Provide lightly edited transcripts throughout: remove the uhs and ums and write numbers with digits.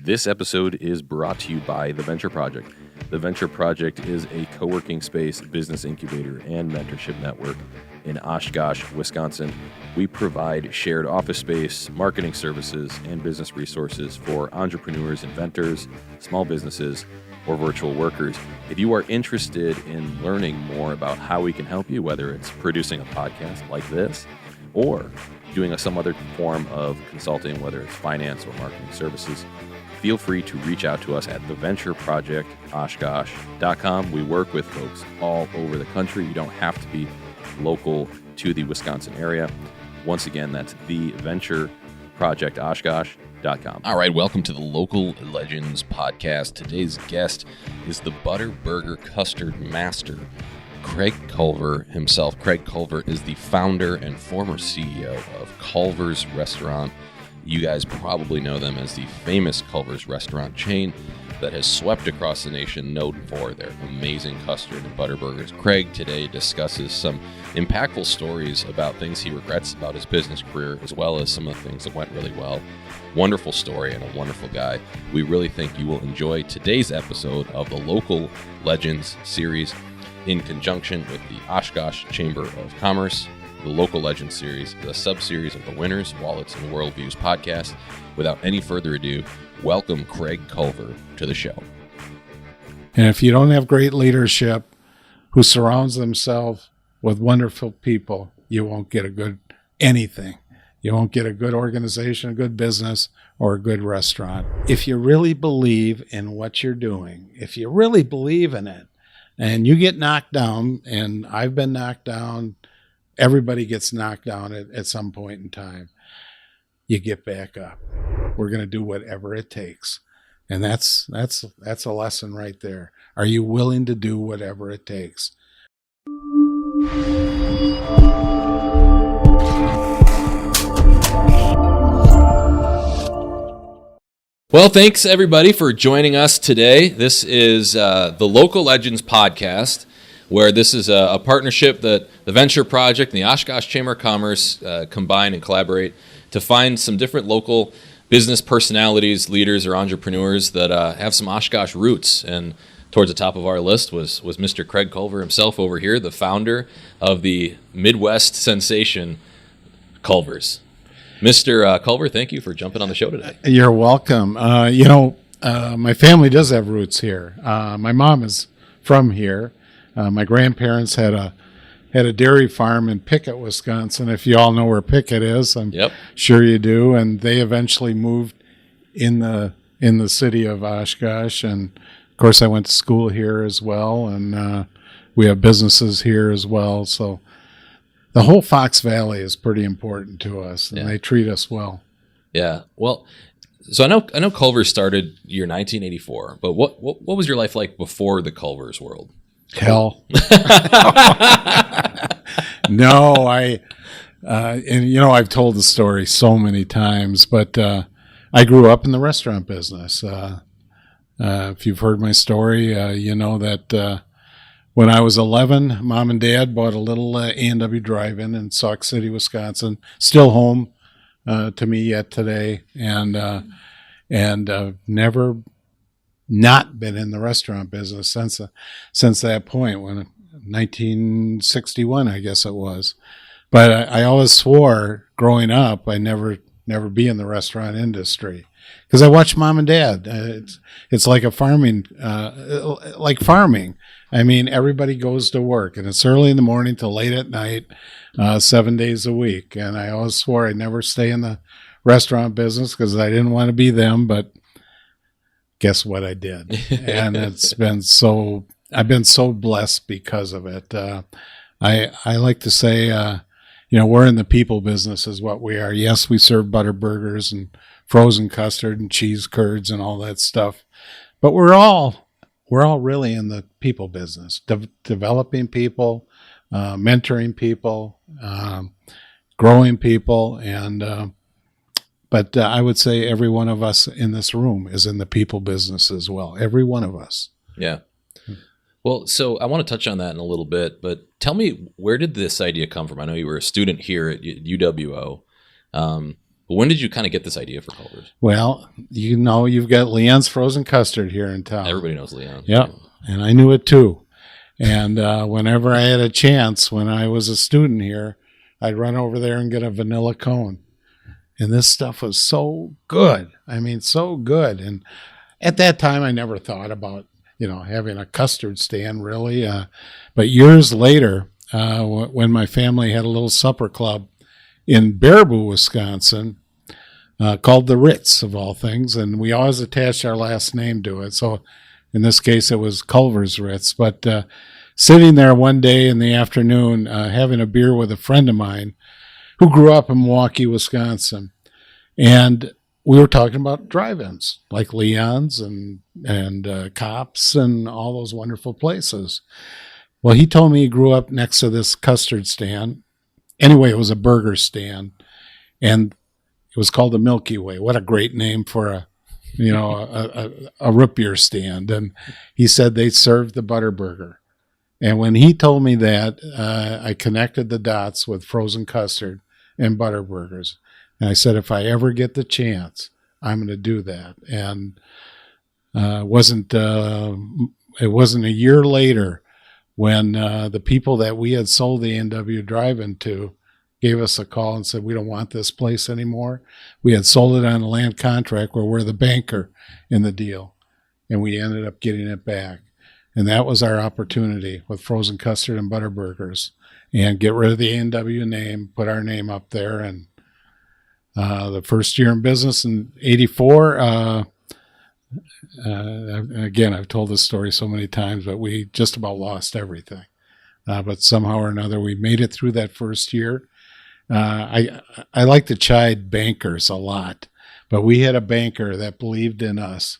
This episode is brought to you by The Venture Project. The Venture Project is a co-working space, business incubator, and mentorship network in Oshkosh, Wisconsin. We provide shared office space, marketing services, and business resources for entrepreneurs, inventors, small businesses, or virtual workers. If you are interested in learning more about how we can help you, whether it's producing a podcast like this or doing some other form of consulting, whether it's finance or marketing services, feel free to reach out to us at theventureprojectoshkosh.com. We work with folks all over the country. You don't have to be local to the Wisconsin area. Once again, that's theventureprojectoshkosh.com. All right, welcome to the Local Legends Podcast. Today's guest is the ButterBurger Custard Master, Craig Culver himself. Craig Culver is the founder and former CEO of Culver's Restaurant. You guys probably know them as the famous Culver's restaurant chain that has swept across the nation, known for their amazing custard and ButterBurgers. Craig today discusses some impactful stories about things he regrets about his business career, as well as some of the things that went really well. Wonderful story and a wonderful guy. We really think you will enjoy today's episode of the Local Legends series in conjunction with the Oshkosh Chamber of Commerce, the Local Legends series, the subseries of the Winners, Wallets, and Worldviews Podcast. Without any further ado, welcome Craig Culver to the show. And if you don't have great leadership who surrounds themselves with wonderful people, you won't get a good anything. You won't get a good organization, a good business, or a good restaurant. If you really believe in what you're doing, if you really believe in it, and you get knocked down, and I've been knocked down, everybody gets knocked down at some point in time, you get back up. We're going to do whatever it takes. And that's a lesson right there. Are you willing to do whatever it takes? Well, thanks everybody for joining us today. This is the Local Legends Podcast, where this is a partnership that the Venture Project and the Oshkosh Chamber of Commerce combine and collaborate to find some different local business personalities, leaders, or entrepreneurs that have some Oshkosh roots. And towards the top of our list was Mr. Craig Culver himself over here, the founder of the Midwest sensation Culver's. Mr. Culver, thank you for jumping on the show today. You're welcome. My family does have roots here. My mom is from here. My grandparents had a dairy farm in Pickett, Wisconsin. If you all know where Pickett is, I'm sure you do. And they eventually moved in the city of Oshkosh. And of course, I went to school here as well, and we have businesses here as well. So the whole Fox Valley is pretty important to us, and they treat us well. Yeah. Well, so I know Culver started year 1984, but what was your life like before the Culver's world? Hell. No, I've told the story so many times, but I grew up in the restaurant business. If you've heard my story, you know that when I was 11, Mom and Dad bought a little A&amp drive-in in Sauk City, Wisconsin, still home to me yet today, and never not been in the restaurant business since that point, when 1961, I guess it was. But I always swore growing up I'd never be in the restaurant industry, because I watched Mom and Dad. It's like farming. I mean, everybody goes to work, and it's early in the morning till late at night, 7 days a week. And I always swore I'd never stay in the restaurant business because I didn't want to be them. But guess what? I did, and I've been so blessed because of it. I like to say, we're in the people business is what we are. Yes, we serve ButterBurgers and frozen custard and cheese curds and all that stuff, but we're all really in the people business, developing people, mentoring people, growing people, and but I would say every one of us in this room is in the people business as well. Every one of us. Yeah. Well, so I want to touch on that in a little bit, but tell me, where did this idea come from? I know you were a student here at UWO. But when did you kind of get this idea for Culver's? Well, you've got Leon's Frozen Custard here in town. Everybody knows Leon. Yep, and I knew it too. And whenever I had a chance, when I was a student here, I'd run over there and get a vanilla cone. And this stuff was so good. I mean, so good. And at that time, I never thought about, having a custard stand, really. But years later, when my family had a little supper club in Baraboo, Wisconsin, called the Ritz, of all things, and we always attached our last name to it. So in this case, it was Culver's Ritz. But sitting there one day in the afternoon, having a beer with a friend of mine who grew up in Milwaukee, Wisconsin, and we were talking about drive-ins like Leon's and Cops and all those wonderful places. Well, he told me he grew up next to this custard stand. Anyway, it was a burger stand, and it was called the Milky Way. What a great name for a root beer stand. And he said they served the ButterBurger. And when he told me that, I connected the dots with frozen custard and ButterBurgers. And I said, if I ever get the chance, I'm going to do that. And it wasn't a year later when the people that we had sold the A&W Drive-In to gave us a call and said, we don't want this place anymore. We had sold it on a land contract where we're the banker in the deal, and we ended up getting it back. And that was our opportunity with frozen custard and ButterBurgers, and get rid of the A&W name, put our name up there. And the first year in business in 84, again, I've told this story so many times, but we just about lost everything. But somehow or another, we made it through that first year. I like to chide bankers a lot, but we had a banker that believed in us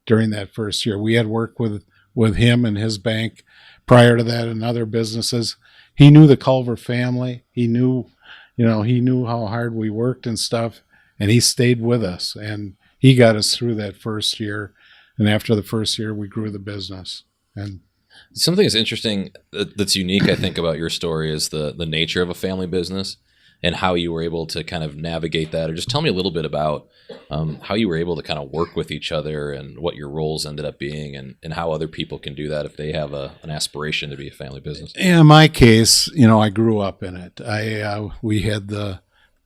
during that first year. We had worked with him and his bank prior to that in other businesses. He knew the Culver family. He knew how hard we worked and stuff, and he stayed with us, and he got us through that first year. And after the first year, we grew the business. And something that's interesting that's unique, I think, about your story is the nature of a family business and how you were able to kind of navigate that. Or just tell me a little bit about how you were able to kind of work with each other and what your roles ended up being, and how other people can do that if they have an aspiration to be a family business. In my case, I grew up in it. We had the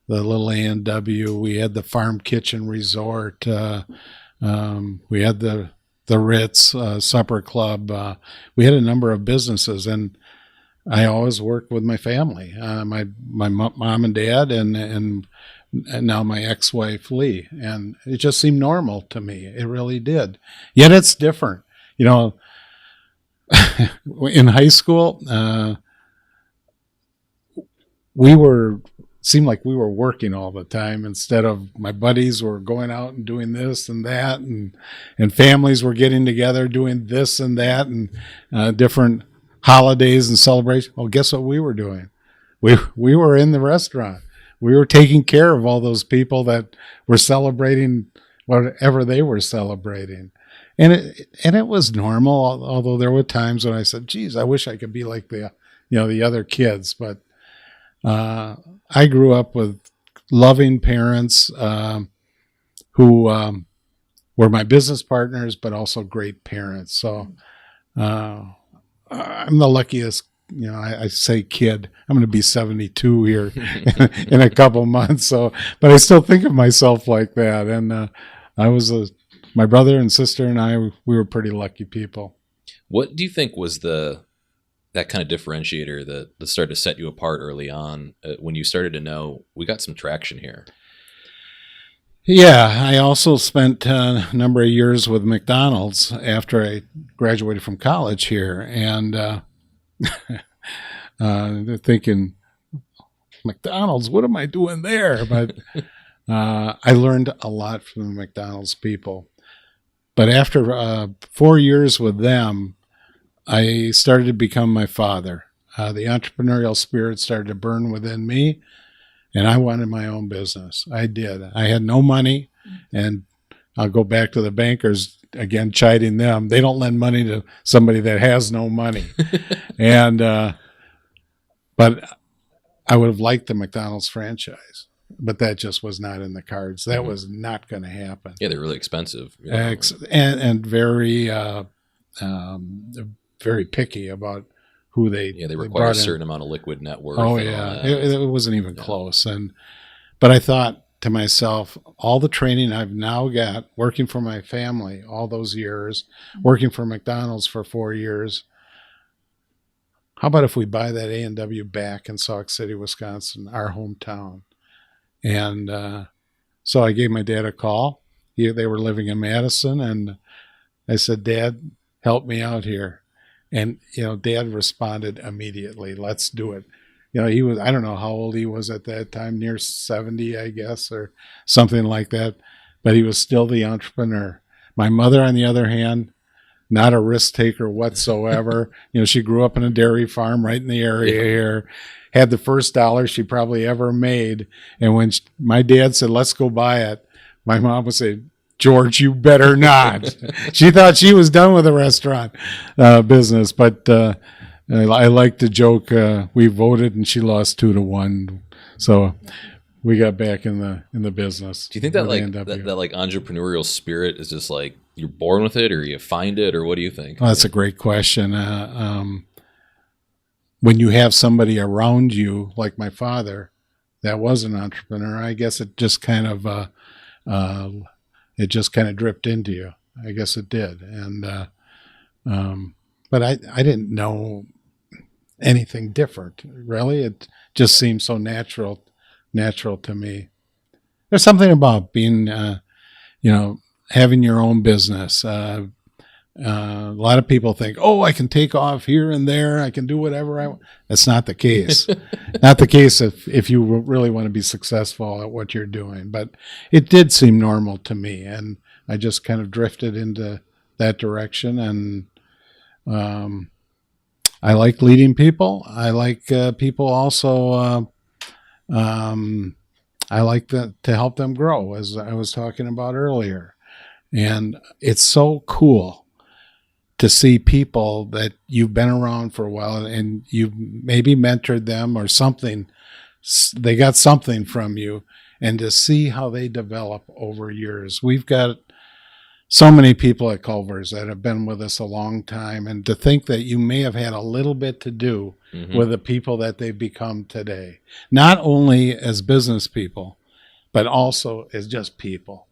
little A&W, we had the Farm Kitchen Resort, we had the Ritz Supper Club. We had a number of businesses, and I always worked with my family, my mom and dad, and now my ex-wife Lee, and it just seemed normal to me. It really did. Yet it's different, In high school, seemed like we were working all the time instead of my buddies were going out and doing this and that, and families were getting together doing this and that, and different holidays and celebrations. Well, guess what we were doing? We were in the restaurant. We were taking care of all those people that were celebrating whatever they were celebrating. And it was normal, although there were times when I said, geez, I wish I could be like the other kids. But I grew up with loving parents who were my business partners, but also great parents. So I'm the luckiest, I say kid. I'm going to be 72 here in a couple months. So, but I still think of myself like that. And my brother and sister and I, we were pretty lucky people. What do you think was that kind of differentiator that started to set you apart early on when you started to know we got some traction here? Yeah, I also spent a number of years with McDonald's after I graduated from college here, and thinking, McDonald's, what am I doing there? But I learned a lot from the McDonald's people. But after 4 years with them, I started to become my father. The entrepreneurial spirit started to burn within me, and I wanted my own business. I did. I had no money, and I'll go back to the bankers again, chiding them. They don't lend money to somebody that has no money. And but I would have liked the McDonald's franchise. but that just was not in the cards. That was not going to happen. Yeah, they're really expensive. And very, very picky about who they. Yeah, they require a certain amount of liquid net worth. Oh yeah, it wasn't even close. But I thought to myself, all the training I've now got working for my family all those years, working for McDonald's for 4 years. How about if we buy that A&W back in Sauk City, Wisconsin, our hometown? And so I gave my dad a call. They were living in Madison, and I said, Dad, help me out here. And, Dad responded immediately, let's do it. He was, I don't know how old he was at that time, near 70, I guess, or something like that. But he was still the entrepreneur. My mother, on the other hand, not a risk taker whatsoever. She grew up in a dairy farm right in the area here, had the first dollar she probably ever made. And when my dad said, let's go buy it, my mom would say, George, you better not. She thought she was done with the restaurant business. But I like to joke, we voted and she lost 2-1. So we got back in the business. Do you think that that entrepreneurial spirit is just like you're born with it, or you find it, or what do you think? Well, that's a great question. When you have somebody around you, like my father, that was an entrepreneur, I guess it just kind of dripped into you. I guess it did, and but I didn't know anything different. Really, it just seemed so natural to me. There's something about being, having your own business. A lot of people think, I can take off here and there. I can do whatever I want. That's not the case. Not the case if you really want to be successful at what you're doing. But it did seem normal to me, and I just kind of drifted into that direction. And I like leading people. I like people also. I like to help them grow, as I was talking about earlier. And it's so cool to see people that you've been around for a while and you've maybe mentored them or something. They got something from you, and to see how they develop over years. We've got so many people at Culver's that have been with us a long time, and to think that you may have had a little bit to do with the people that they've become today, not only as business people, but also as just people.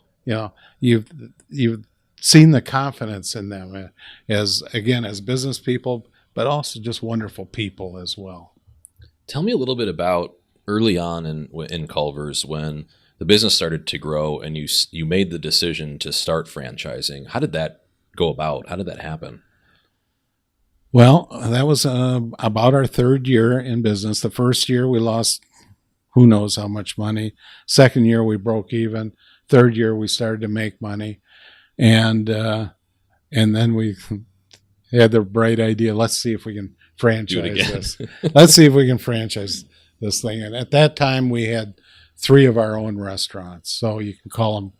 You've seen the confidence in them as business people, but also just wonderful people as well. Tell me a little bit about early on in Culver's when the business started to grow and you made the decision to start franchising. How did that go about? How did that happen? Well, that was about our third year in business. The first year we lost who knows how much money. Second year we broke even. Third year we started to make money. And then we had the bright idea, let's see if we can franchise this. Let's see if we can franchise this thing. And at that time we had 3 of our own restaurants. So you can call them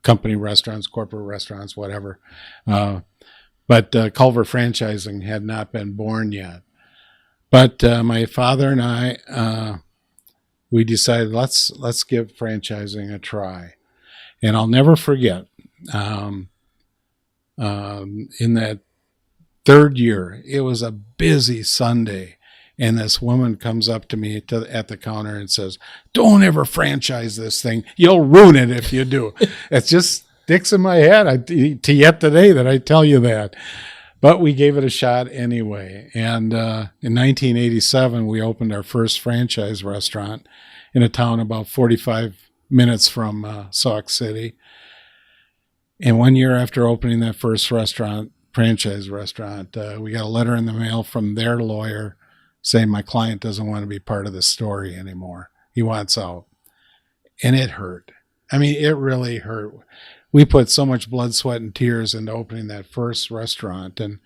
company restaurants, corporate restaurants, whatever. But Culver franchising had not been born yet. But my father and I, we decided let's give franchising a try. And I'll never forget, in that third year, it was a busy Sunday. And this woman comes up to me at the counter and says, "Don't ever franchise this thing. You'll ruin it if you do." It just sticks in my head to yet today that I tell you that. But we gave it a shot anyway. And in 1987, we opened our first franchise restaurant in a town about 45 minutes from Sauk City. And 1 year after opening that first franchise restaurant, we got a letter in the mail from their lawyer saying my client doesn't want to be part of the story anymore. He wants out. And it hurt. I mean, it really hurt. We put so much blood, sweat, and tears into opening that first restaurant. And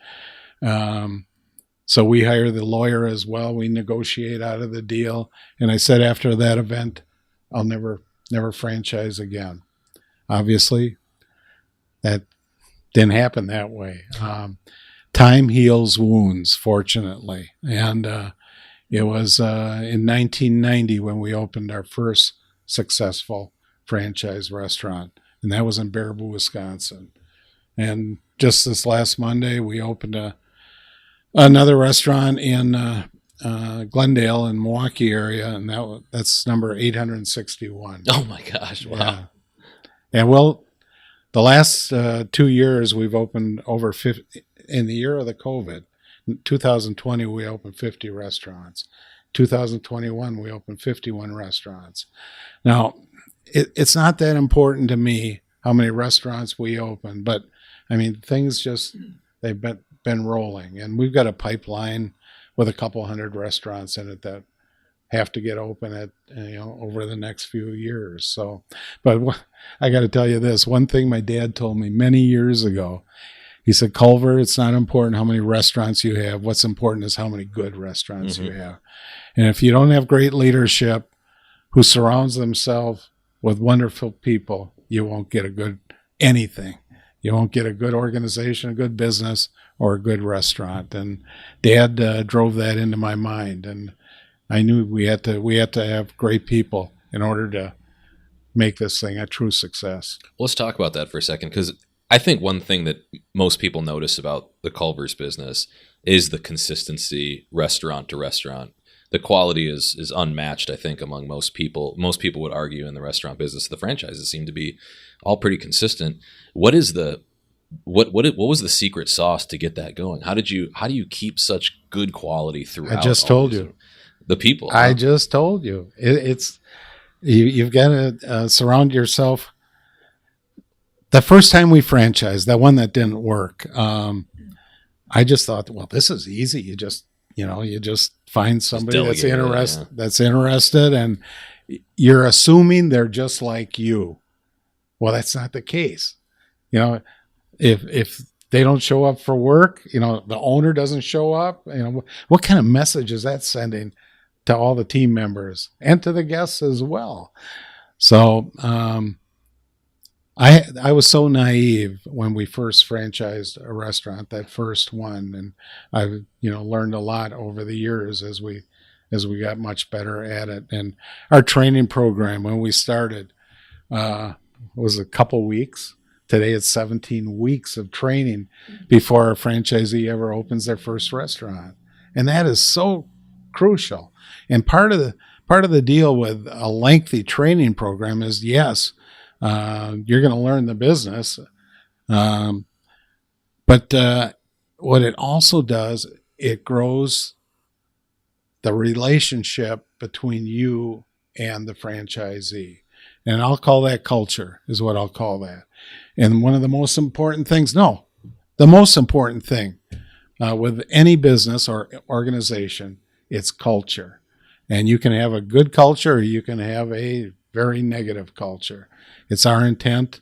so we hire the lawyer as well. We negotiate out of the deal. And I said after that event, I'll never franchise again. Obviously, that didn't happen that way. Time heals wounds, fortunately. And it was in 1990 when we opened our first successful franchise restaurant, and that was in Baraboo, Wisconsin. And just this last Monday, we opened another restaurant in Glendale in Milwaukee area, and that's number 861. Oh my gosh! Wow. Yeah. And well, the last 2 years we've opened over 50. In the year of the COVID, in 2020 we opened 50 restaurants. 2021 we opened 51 restaurants. Now, it's not that important to me how many restaurants we open, but I mean things they've been rolling, and we've got a pipeline with a couple hundred restaurants in it that have to get open over the next few years. So, but I got to tell you this, one thing my dad told me many years ago, he said, Culver, it's not important how many restaurants you have. What's important is how many good restaurants you have. And if you don't have great leadership who surrounds themselves with wonderful people, you won't get anything. You won't get a good organization, a good business, or a good restaurant. And Dad drove that into my mind, and I knew we had to have great people in order to make this thing a true success. Let's talk about that for a second, because I think one thing that most people notice about the Culver's business is the consistency, restaurant to restaurant. The quality is unmatched, I think, among most people. Most people would argue in the restaurant business, the franchises seem to be all pretty consistent. What was the secret sauce to get that going? How do you keep such good quality throughout? I just told you. The people. I just told you. You've got to surround yourself. The first time we franchised, that one that didn't work, I just thought, well, this is easy. You just find somebody that's interested, and you're assuming they're just like you. Well, that's not the case. If they don't show up for work, the owner doesn't show up, what kind of message is that sending to all the team members and to the guests as well? So, I was so naive when we first franchised a restaurant, that first one, and I've learned a lot over the years as we got much better at it. And our training program when we started was a couple weeks. Today it's 17 weeks of training before a franchisee ever opens their first restaurant, and that is so crucial. And part of the deal with a lengthy training program is yes. You're going to learn the business. But what it also does, it grows the relationship between you and the franchisee. And I'll call that culture, is what I'll call that. And one of the most important things, the most important thing with any business or organization, it's culture. And you can have a good culture, or you can have a very negative culture. It's our intent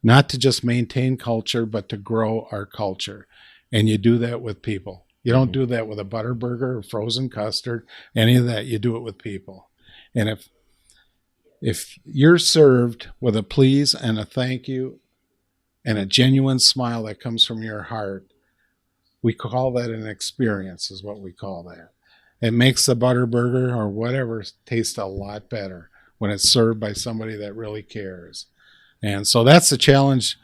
not to just maintain culture, but to grow our culture. And you do that with people. You don't do that with a ButterBurger or frozen custard, any of that. You do it with people. And if you're served with a please and a thank you and a genuine smile that comes from your heart, we call that an experience, is what we call that. It makes the ButterBurger or whatever taste a lot better when it's served by somebody that really cares. And so that's the challenge,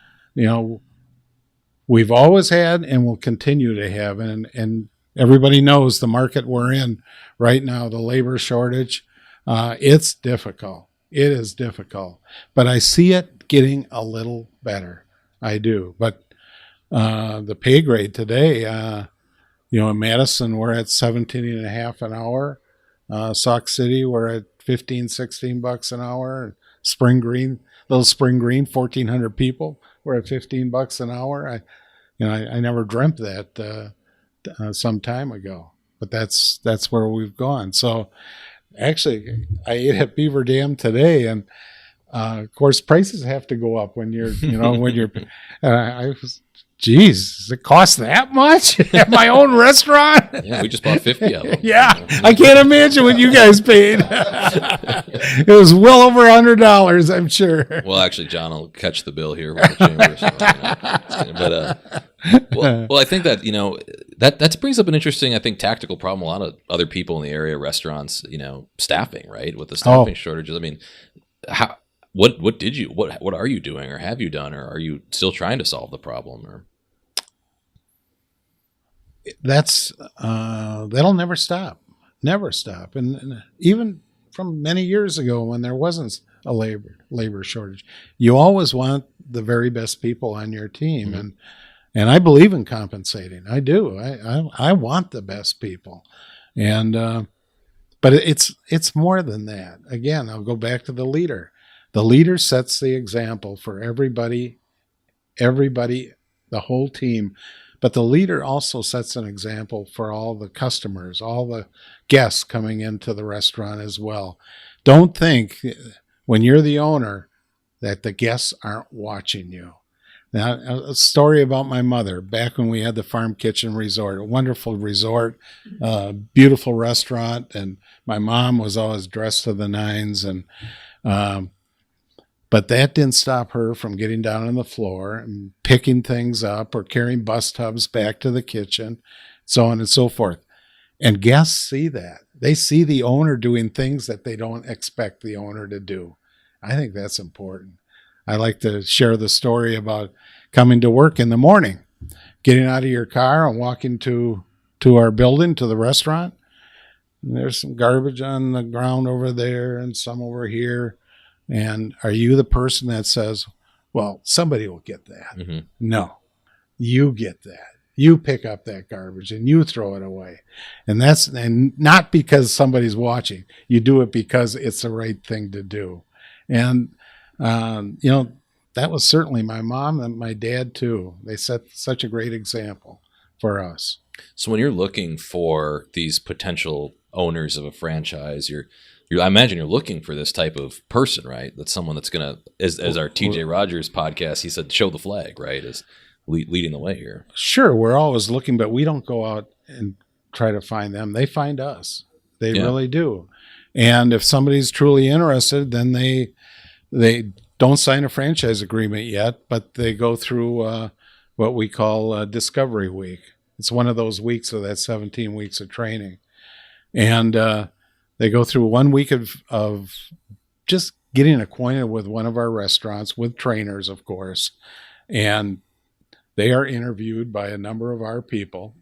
we've always had and will continue to have. And everybody knows the market we're in right now, the labor shortage, it's difficult. It is difficult. But I see it getting a little better. I do. But the pay grade today, in Madison, we're at 17.5 an hour. Sauk City, we're at $15-16 an hour. Spring Green, 1,400 people, we're at $15 an hour. I never dreamt that some time ago, but that's where we've gone. So actually, I ate at Beaver Dam today, and of course prices have to go up when you're I was, geez, does it cost that much at my own restaurant? Yeah, we just bought 50 of them. Yeah, I can't imagine what you guys paid. It was well over $100, I'm sure. Well, actually, John will catch the bill here with the chamber. But I think that that brings up an interesting, I think, tactical problem. A lot of other people in the area, restaurants, staffing, right, with the staffing shortages. I mean, how, what are you doing, or have you done, or are you still trying to solve the problem? Or that'll never stop, and even from many years ago when there wasn't a labor shortage, you always want the very best people on your team. Mm-hmm. And I believe in compensating. I do. I want the best people. And but it's more than that. Again, I'll go back to the leader. The leader sets the example for everybody, the whole team. But the leader also sets an example for all the customers, all the guests coming into the restaurant as well. Don't think when you're the owner that the guests aren't watching you. Now, a story about my mother back when we had the Farm Kitchen Resort, a wonderful resort, beautiful restaurant, and my mom was always dressed to the nines, and but that didn't stop her from getting down on the floor and picking things up or carrying bus tubs back to the kitchen, so on and so forth. And guests see that. They see the owner doing things that they don't expect the owner to do. I think that's important. I like to share the story about coming to work in the morning, getting out of your car and walking to our building, to the restaurant. And there's some garbage on the ground over there and some over here. And are you the person that says, well, somebody will get that? Mm-hmm. No, you get that. You pick up that garbage and you throw it away. And not because somebody's watching. You do it because it's the right thing to do. And, that was certainly my mom and my dad too. They set such a great example for us. So when you're looking for these potential owners of a franchise, I imagine you're looking for this type of person, right? That's someone that's going to, as our TJ Rogers podcast, he said, show the flag, right? As leading the way here. Sure. We're always looking, but we don't go out and try to find them. They find us. They really do. And if somebody's truly interested, then they don't sign a franchise agreement yet, but they go through what we call Discovery Week. It's one of those weeks of that 17 weeks of training. And they go through 1 week of just getting acquainted with one of our restaurants, with trainers, of course. And they are interviewed by a number of our people,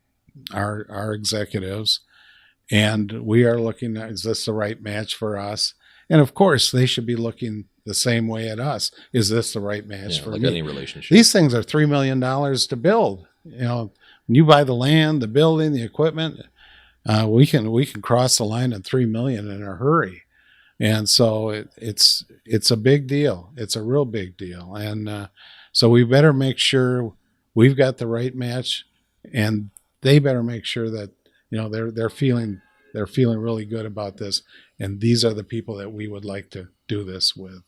our executives. And we are looking at, is this the right match for us? And of course, they should be looking the same way at us. Is this the right match for like me? any relationship. These things are $3 million to build. When you buy the land, the building, the equipment, we can cross the line at $3 million in a hurry. And so it's a big deal. It's a real big deal. And so we better make sure we've got the right match, and they better make sure that they're feeling really good about this, and these are the people that we would like to do this with.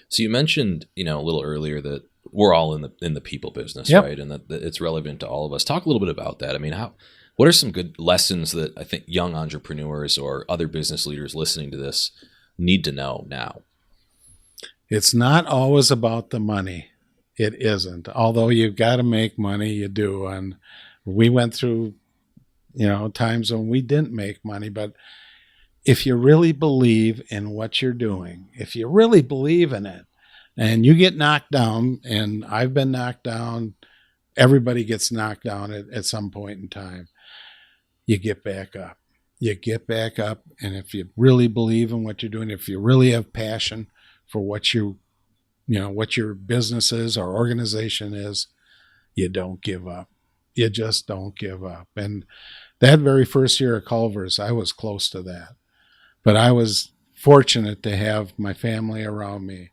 So you mentioned, a little earlier that we're all in the people business, yep. right? And that it's relevant to all of us. Talk a little bit about that. I mean, what are some good lessons that I think young entrepreneurs or other business leaders listening to this need to know now? It's not always about the money. It isn't. Although you've got to make money, you do. And we went through, times when we didn't make money. But if you really believe in what you're doing, if you really believe in it, and you get knocked down, and I've been knocked down, everybody gets knocked down at some point in time, you get back up. You get back up, and if you really believe in what you're doing, if you really have passion for what what your business is or organization is, you don't give up. You just don't give up. And that very first year at Culver's, I was close to that. But I was fortunate to have my family around me.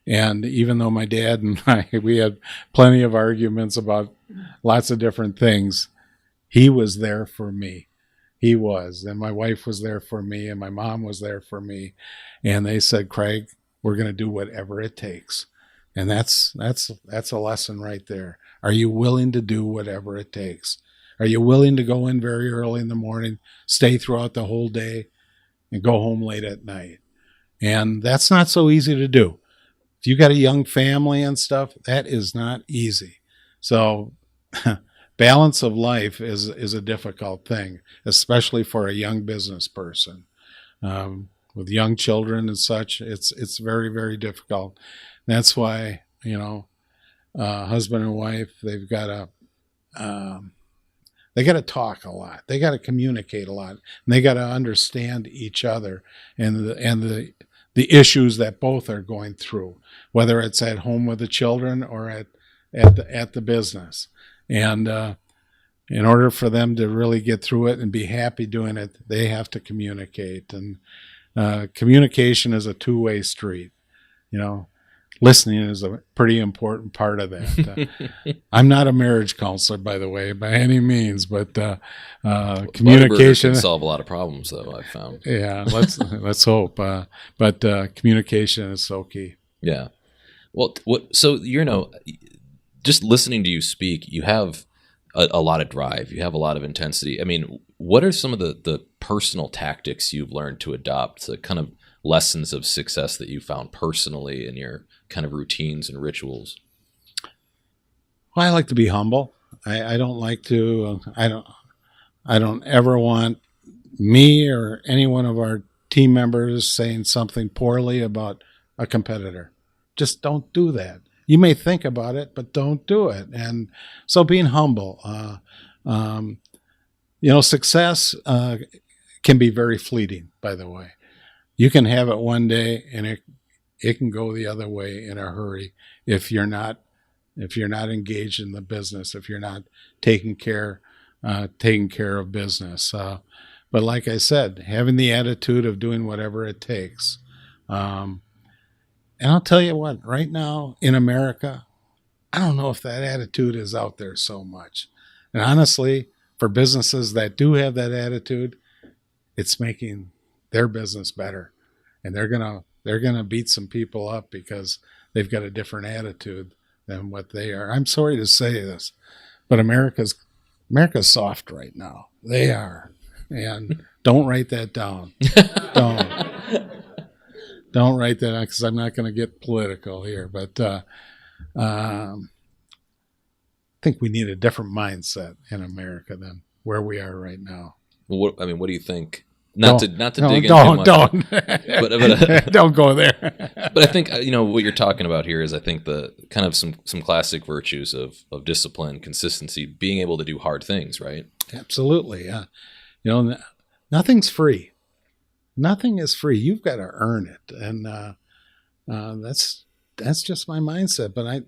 And even though my dad and we had plenty of arguments about lots of different things, he was there for me. He was. And my wife was there for me, and my mom was there for me. And they said, Craig, we're going to do whatever it takes. And that's a lesson right there. Are you willing to do whatever it takes? Are you willing to go in very early in the morning, stay throughout the whole day, and go home late at night? And that's not so easy to do. If you got a young family and stuff, that is not easy. So balance of life is a difficult thing, especially for a young business person. with young children and such, it's very, very difficult. That's why, husband and wife, they've got to they got to talk a lot. They got to communicate a lot, and they got to understand each other and the issues that both are going through, whether it's at home with the children or at the business. And in order for them to really get through it and be happy doing it, they have to communicate. And communication is a two-way street. Listening is a pretty important part of that. I'm not a marriage counselor, by the way, by any means, but communication can solve a lot of problems, though, I've found. Yeah, let's hope. But communication is so key. Yeah. Well, so just listening to you speak, you have a lot of drive. You have a lot of intensity. I mean, what are some of the personal tactics you've learned to adopt, the kind of lessons of success that you found personally in your kind of routines and rituals? Well, I like to be humble. I don't like to. I don't ever want me or any one of our team members saying something poorly about a competitor. Just don't do that. You may think about it, but don't do it. And so being humble. Success can be very fleeting, by the way. You can have it one day and it can go the other way in a hurry if you're not engaged in the business, if you're not taking care of business. But like I said, having the attitude of doing whatever it takes. And I'll tell you what, right now in America, I don't know if that attitude is out there so much. And honestly, for businesses that do have that attitude, it's making their business better. And they're gonna beat some people up because they've got a different attitude than what they are. I'm sorry to say this, but America's soft right now. They are. And don't write that down. Don't write that down, because I'm not going to get political here. But I think we need a different mindset in America than where we are right now. Well, what do you think? Not to dig in too much. Don't go there. But I think what you're talking about here is, I think, the kind of some classic virtues of discipline, consistency, being able to do hard things, right? Absolutely. Nothing's free. Nothing is free. You've got to earn it, and that's just my mindset. But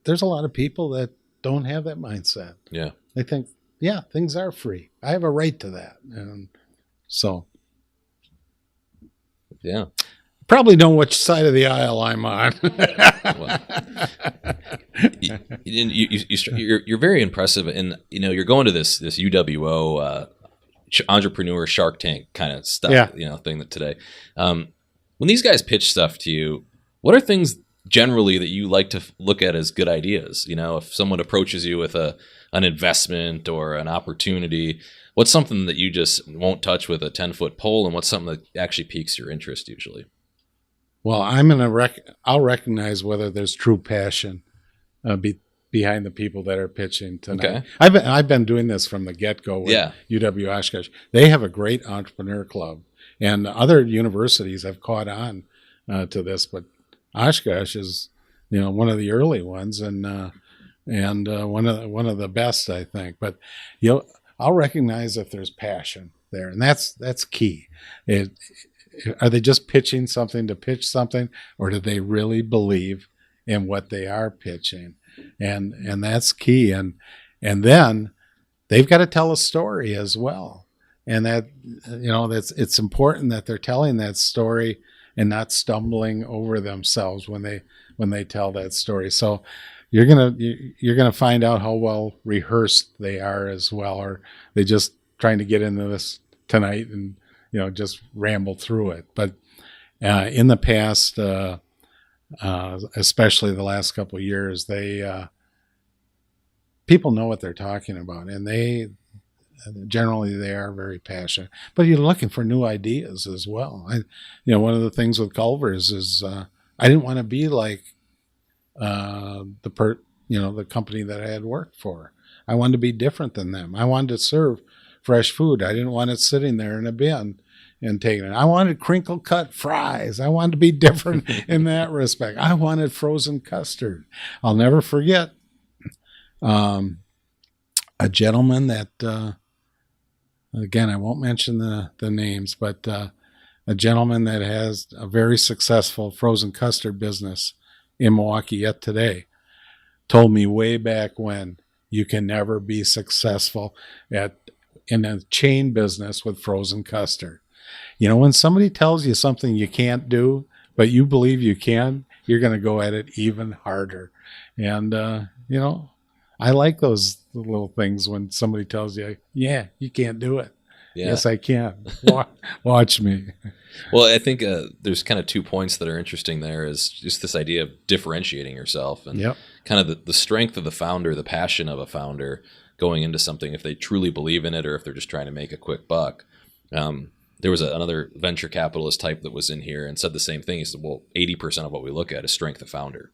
there's a lot of people that don't have that mindset. Yeah, they think, things are free. I have a right to that, and so. Yeah. Probably know which side of the aisle I'm on. Well, you're very impressive, and you're going to this UWO entrepreneur Shark Tank kind of stuff, thing that today. When these guys pitch stuff to you, what are things generally that you like to look at as good ideas? If someone approaches you with an investment or an opportunity, what's something that you just won't touch with a 10-foot pole, and what's something that actually piques your interest usually? Well, I'll recognize whether there's true passion behind the people that are pitching tonight. Okay. I've been doing this from the get-go with UW Oshkosh. They have a great entrepreneur club, and other universities have caught on to this, but Oshkosh is one of the early ones, and one of the best, I think. But I'll recognize if there's passion there, and that's key. Are they just pitching something to pitch something, or do they really believe in what they are pitching? And that's key. And then they've got to tell a story as well. And that it's important that they're telling that story and not stumbling over themselves when they tell that story. So you're gonna find out how well rehearsed they are as well, or they just trying to get into this tonight and just ramble through it. But in the past, especially the last couple of years, people know what they're talking about, and they are very passionate. But you're looking for new ideas as well. One of the things with Culver's is I didn't want to be like the company that I had worked for. I wanted to be different than them. I wanted to serve fresh food. I didn't want it sitting there in a bin. and taking it. I wanted crinkle cut fries. I wanted to be different in that respect. I wanted frozen custard. I'll never forget a gentleman that, again, I won't mention the names, but a gentleman that has a very successful frozen custard business in Milwaukee yet today told me way back when, you can never be successful in a chain business with frozen custard. You know, when somebody tells you something you can't do, but you believe you can, you're going to go at it even harder. And, you know, I like those little things when somebody tells you, yeah, you can't do it. Yeah. Yes, I can. Watch me. Well, I think there's kind of 2 points that are interesting there is just this idea of differentiating yourself and kind of the strength of the founder, the passion of a founder going into something if they truly believe in it or if they're just trying to make a quick buck. There was another venture capitalist type that was in here and said the same thing. He said, well, 80% of what we look at is strength of founder.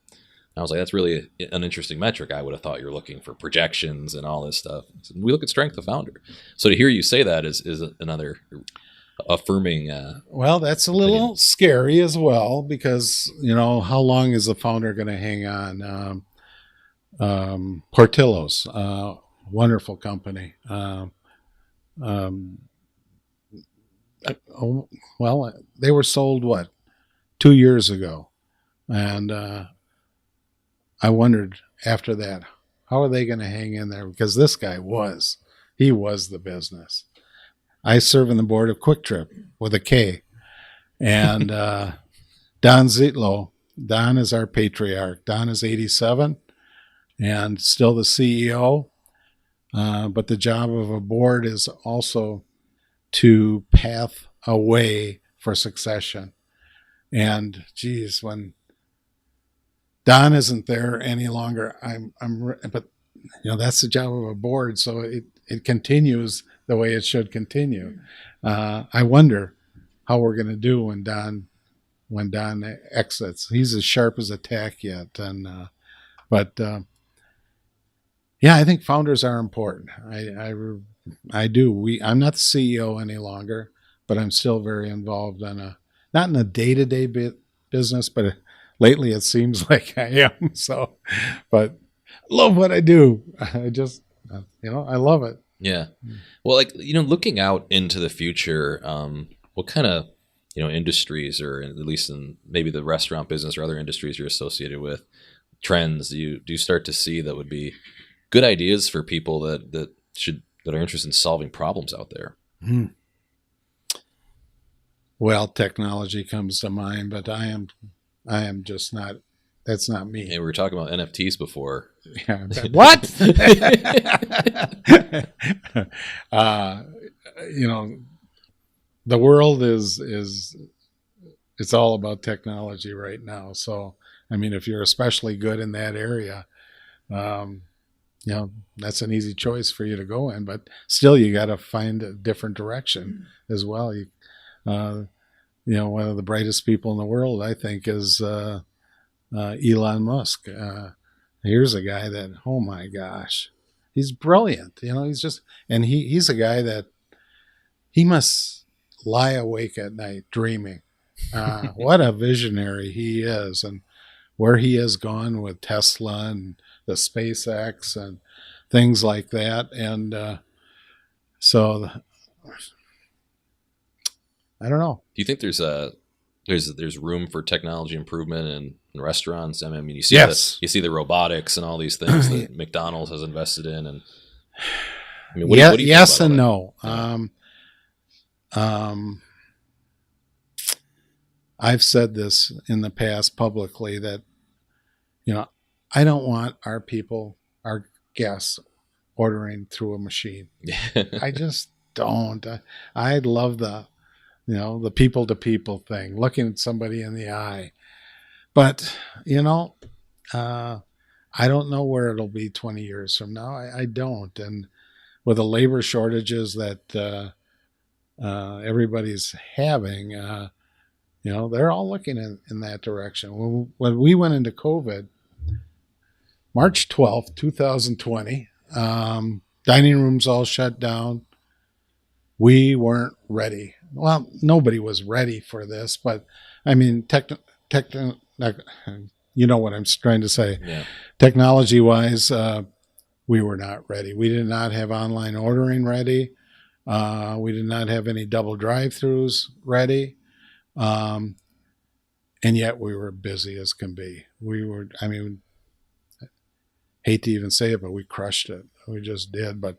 I was like, that's really an interesting metric. I would have thought you're looking for projections and all this stuff. So we look at strength of founder. So to hear you say that is another affirming. Well, that's a little scary as well because, you know, how long is the founder going to hang on? Portillo's, wonderful company. Well, they were sold, 2 years ago. And I wondered after that, how are they going to hang in there? Because this guy he was the business. I serve on the board of Quick Trip with a K. And Don Zitlo, Don is our patriarch. Don is 87 and still the CEO. But the job of a board is also to path a way for succession. And geez, when Don isn't there any longer, but you know, that's the job of a board. So it continues the way it should continue. I wonder how we're going to do when Don exits. He's as sharp as a tack yet. But I think founders are important. I do. I'm not the CEO any longer, but I'm still very involved not in a day-to-day business, but lately it seems like I am. So, but love what I do. I just, I love it. Yeah. Well, looking out into the future, what kind of, industries, or at least in maybe the restaurant business or other industries you're associated with, trends do you start to see that would be good ideas for people that are interested in solving problems out there? Well, technology comes to mind, but I am just not. That's not me. Hey, we were talking about NFTs before. Yeah, what? The world is it's all about technology right now. So, I mean, if you're especially good in that area, that's an easy choice for you to go in. But still, you got to find a different direction as well. One of the brightest people in the world, I think, is Elon Musk. Here's a guy that, oh my gosh, he's brilliant. He's a guy that he must lie awake at night dreaming. What a visionary he is, and where he has gone with Tesla and the SpaceX and things like that. And so I don't know. Do you think there's room for technology improvement in restaurants? I mean, you see yes. You see the robotics and all these things that McDonald's has invested in, and I mean, what do you yes and no. I've said this in the past publicly that I don't want our guests ordering through a machine. I just don't. I love the people to people thing, looking at somebody in the eye. But, I don't know where it'll be 20 years from now. I don't. And with the labor shortages that everybody's having, they're all looking in that direction. When we went into COVID, March 12th, 2020, dining rooms all shut down. We weren't ready. nobody was ready for this, but I mean, you know what I'm trying to say. Yeah. Technology-wise, we were not ready. We did not have online ordering ready. We did not have any double drive-throughs ready. And yet we were busy as can be. Hate to even say it, but we crushed it. We just did. But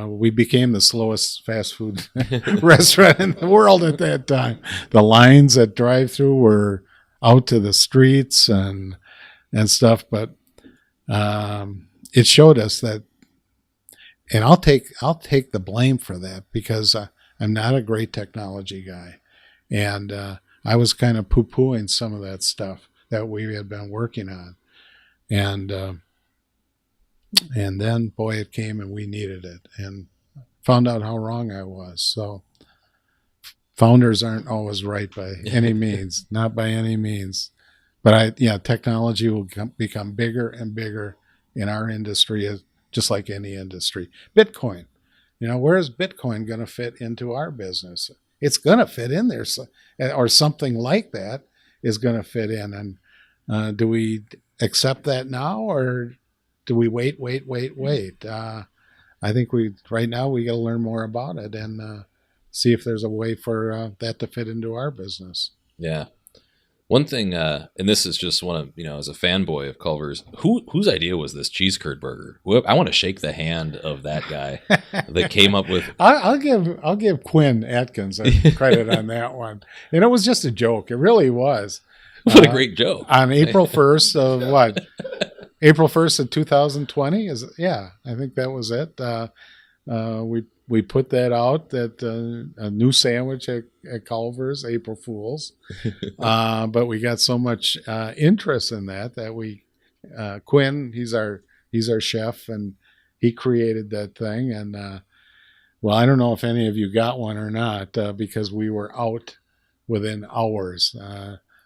we became the slowest fast food restaurant in the world at that time. The lines at drive-through were out to the streets and stuff. But it showed us that, and I'll take the blame for that, because I'm not a great technology guy, and I was kind of poo-pooing some of that stuff that we had been working on, and then, boy, it came and we needed it, and found out how wrong I was. So founders aren't always right by any means, not by any means. But technology will become bigger and bigger in our industry, just like any industry. Bitcoin, where is Bitcoin going to fit into our business? It's going to fit in there, or something like that is going to fit in. And do we accept that now, or do we wait? I think right now we got to learn more about it and see if there's a way for that to fit into our business. Yeah. One thing, and this is just one of, as a fanboy of Culver's, whose idea was this cheese curd burger? I want to shake the hand of that guy that came up with. I'll give Quinn Atkins credit on that one. And it was just a joke. It really was. What a great joke. On April 1st of what? April 1st of 2020? I think that was it. We put that out, that a new sandwich at Culver's, April Fools. But we got so much interest in that we Quinn, he's our chef, and he created that thing. And I don't know if any of you got one or not, because we were out within hours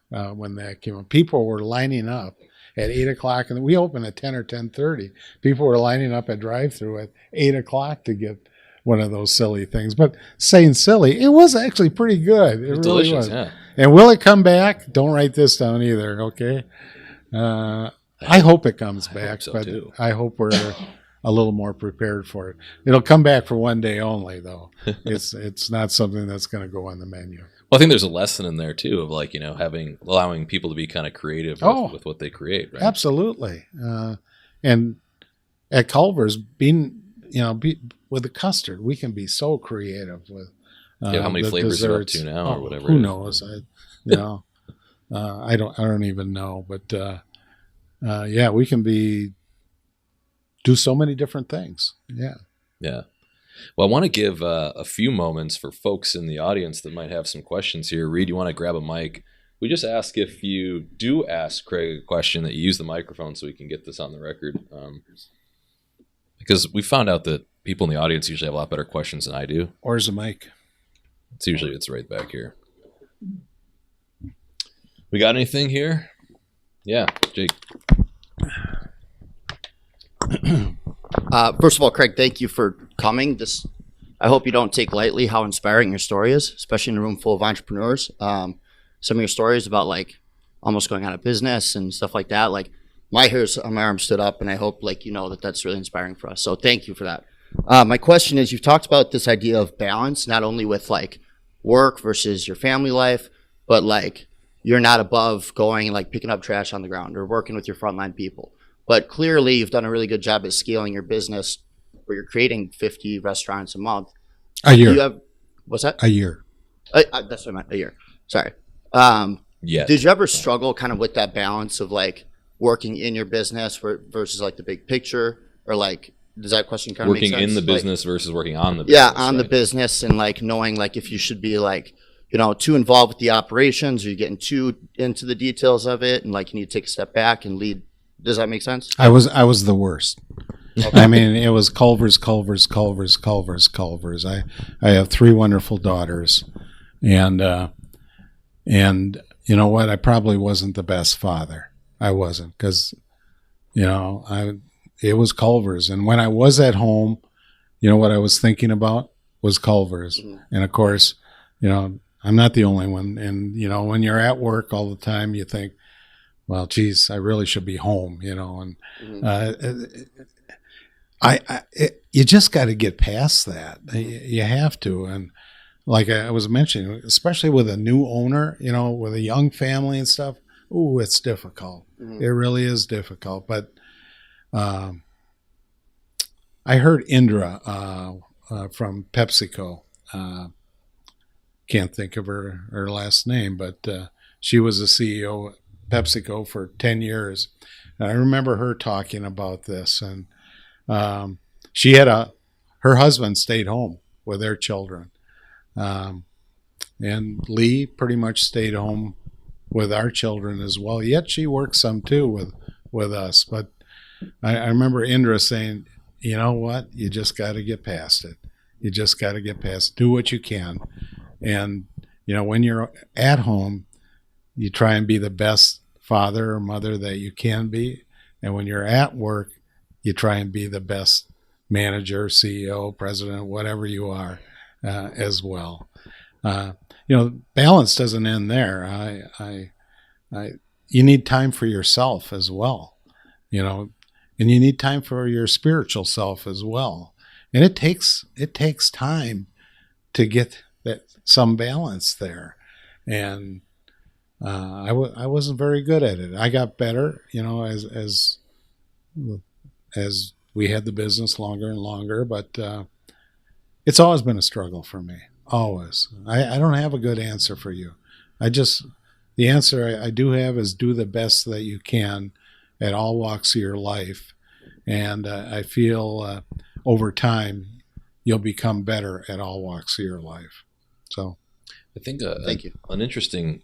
when that came up. People were lining up at 8 o'clock, and we opened at 10 or 10:30. People were lining up at drive-through at 8 o'clock to get one of those silly things. But saying silly, it was actually pretty good. It really delicious, was. Yeah. And will it come back? Don't write this down either, okay? I hope it comes back, but too. I hope we're a little more prepared for it. It'll come back for one day only, though. It's not something that's going to go on the menu. Well, I think there's a lesson in there too of allowing people to be kind of creative with what they create, right? Absolutely. And at Culver's, with the custard, we can be so creative with how many flavors desserts. you're up to now, or whatever. Who knows? I don't even know. But we can do so many different things. Yeah. Yeah. Well, I want to give a few moments for folks in the audience that might have some questions here. Reed, you want to grab a mic? We just ask, if you do ask Craig a question, that you use the microphone so we can get this on the record. Because we found out that people in the audience usually have a lot better questions than I do. Where's the mic? It's right back here. We got anything here? Yeah, Jake. First of all, Craig, thank you for coming. I hope you don't take lightly how inspiring your story is, especially in a room full of entrepreneurs. Some of your stories about almost going out of business and stuff like that. My hairs on my arm stood up, and I hope that's really inspiring for us. So thank you for that. My question is, you've talked about this idea of balance, not only with work versus your family life, but you're not above going and picking up trash on the ground or working with your frontline people. But clearly you've done a really good job at scaling your business, where you're creating 50 restaurants a month. A year. What's that? A year. That's what I meant, a year. Sorry. Yeah. Did you ever struggle kind of with that balance of working in your business versus the big picture, or does that question kind of make sense? Working in the business versus working on the business. Yeah, on the business, and knowing if you should be too involved with the operations, or you're getting too into the details of it, and you need to take a step back and lead. Does that make sense? I was the worst. Okay. I mean, it was Culver's. I have 3 wonderful daughters, and you know what? I probably wasn't the best father. I wasn't, because it was Culver's, and when I was at home, what I was thinking about was Culver's. Mm-hmm. And of course, I'm not the only one. And, when you're at work all the time, you think, well, geez, I really should be home, and you just got to get past that. You have to. And like I was mentioning, especially with a new owner, with a young family and stuff, ooh, it's difficult. It really is difficult. But I heard Indra from PepsiCo. Can't think of her last name, but she was the CEO of PepsiCo for 10 years. And I remember her talking about this. And she had her husband stayed home with their children. And Lee pretty much stayed home with our children as well. Yet she worked some too with us. But I remember Indra saying, you know what? You just got to get past it. You just got to get past it. Do what you can. And, when you're at home, you try and be the best father or mother that you can be. And when you're at work, you try and be the best manager, CEO, president, whatever you are as well. Balance doesn't end there. You need time for yourself as well, and you need time for your spiritual self as well. And it takes time to get some balance there. And I wasn't very good at it. I got better, as we had the business longer and longer, but it's always been a struggle for me. Always. I don't have a good answer for you. The answer I do have is do the best that you can at all walks of your life. And I feel over time, you'll become better at all walks of your life. So I think thank you. An interesting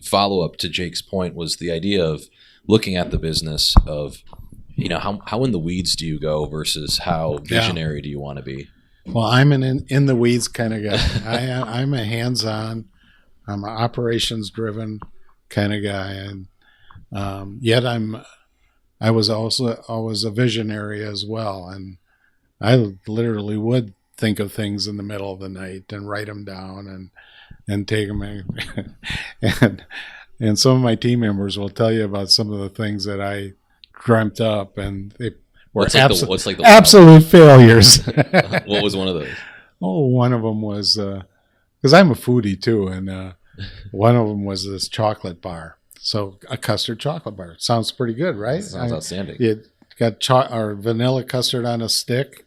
follow-up to Jake's point was the idea of looking at the business of, how in the weeds do you go versus how visionary do you want to be? Well, I'm an in the weeds kind of guy. I'm a hands-on, I'm an operations-driven kind of guy, and yet I was also always a visionary as well, and I literally would think of things in the middle of the night and write them down and take them in. and some of my team members will tell you about some of the things that I dreamt up, and they were absolute failures. What was one of those? Oh, one of them was because I'm a foodie too, and one of them was this chocolate bar. So a custard chocolate bar sounds pretty good, right? Sounds outstanding. You got or vanilla custard on a stick,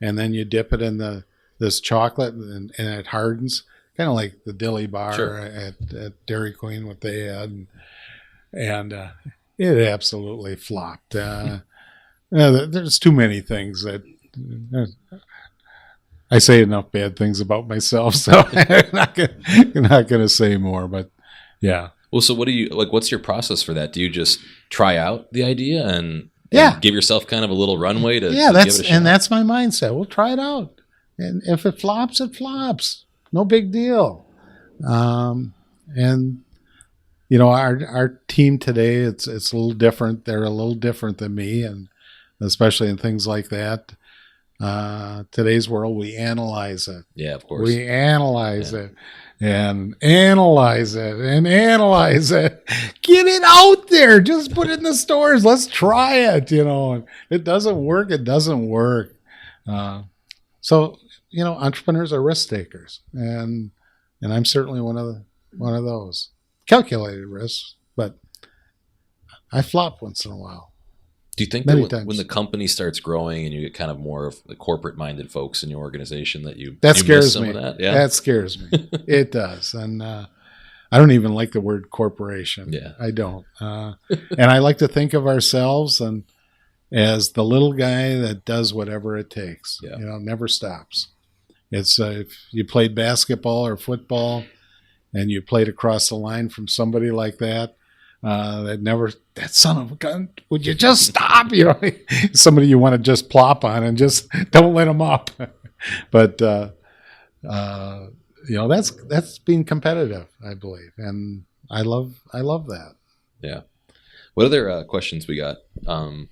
and then you dip it in this chocolate, and it hardens, kind of like the Dilly bar at Dairy Queen, what they had, and it absolutely flopped. There's too many things that I say enough bad things about myself, so I'm not going to say more. But yeah. Well, so what do you like? What's your process for that? Do you just try out the idea and give yourself kind of a little runway to give it a shot? And that's my mindset. We'll try it out, and if it flops, it flops. No big deal. And our team today, it's a little different. They're a little different than me, and especially in things like that. Today's world, we analyze it. Yeah, of course. We analyze it and analyze it and analyze it. Get it out there. Just put it in the stores. Let's try it. If it doesn't work, it doesn't work. So entrepreneurs are risk takers, and I'm certainly one of those. Calculated risks, but I flop once in a while. Do you think that when the company starts growing and you get kind of more of the corporate-minded folks in your organization that scares some me? Of that? Yeah? That scares me. It does, and I don't even like the word corporation. Yeah, I don't. And I like to think of ourselves and as the little guy that does whatever it takes. Yeah. Never stops. It's if you played basketball or football and you played across the line from somebody like that. That son of a gun, would you just stop? Somebody you want to just plop on and just don't let them up. But, that's being competitive, I believe. And I love that. Yeah. What other questions we got? Mr.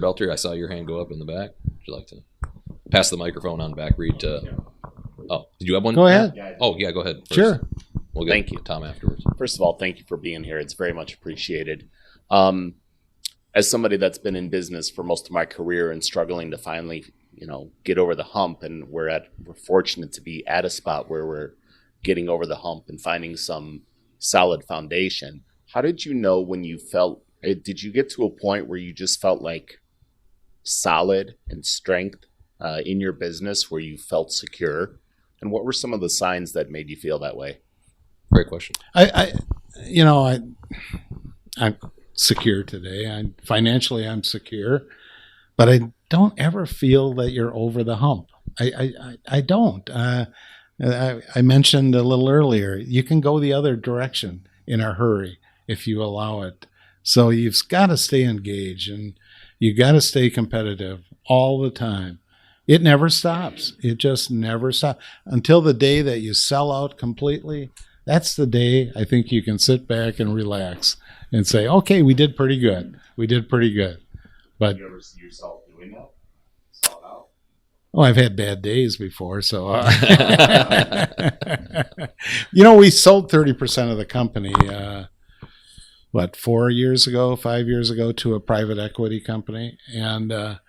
Belter, I saw your hand go up in the back. Would you like to pass the microphone on back, Reed, to Oh, did you have one? Go ahead. Yeah, Oh, yeah, go ahead. First. Sure. We'll get Thank you. Tom afterwards. First of all, thank you for being here. It's very much appreciated. As somebody that's been in business for most of my career and struggling to finally, get over the hump, and we're fortunate to be at a spot where we're getting over the hump and finding some solid foundation. How did you know when you felt? Did you get to a point where you just felt like solid and strength in your business, where you felt secure? And what were some of the signs that made you feel that way? Great question. I'm secure today. Financially, I'm secure, but I don't ever feel that you're over the hump. I don't. I mentioned a little earlier, you can go the other direction in a hurry if you allow it. So you've got to stay engaged, and you got to stay competitive all the time. It never stops. It just never stops until the day that you sell out completely. That's the day I think you can sit back and relax and say, okay, we did pretty good. We did pretty good. But You ever see yourself doing that? Sell out? oh, I've had bad days before. So, we sold 30% of the company, 4 years ago, 5 years ago, to a private equity company. And I'll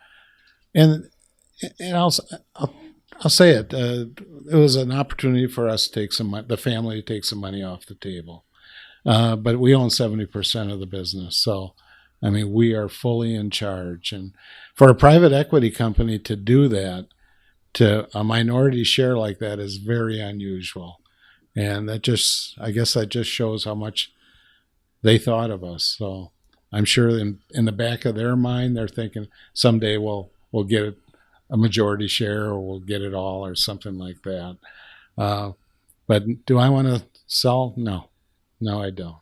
say it. It was an opportunity for us to take the family to take some money off the table. But we own 70% of the business. So, we are fully in charge. And for a private equity company to do that, to a minority share like that, is very unusual. And I guess that just shows how much they thought of us. So I'm sure in the back of their mind, they're thinking someday we'll get a majority share, or we'll get it all, or something like that. But do I want to sell? No, I don't.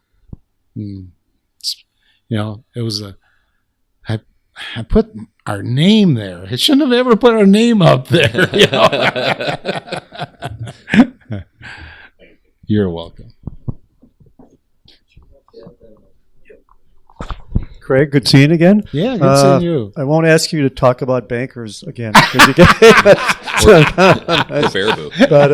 It was I put our name there. I shouldn't have ever put our name up there. You're welcome. Craig, good seeing you again. Yeah, good seeing you. I won't ask you to talk about bankers again. 'Cause you get Baraboo. but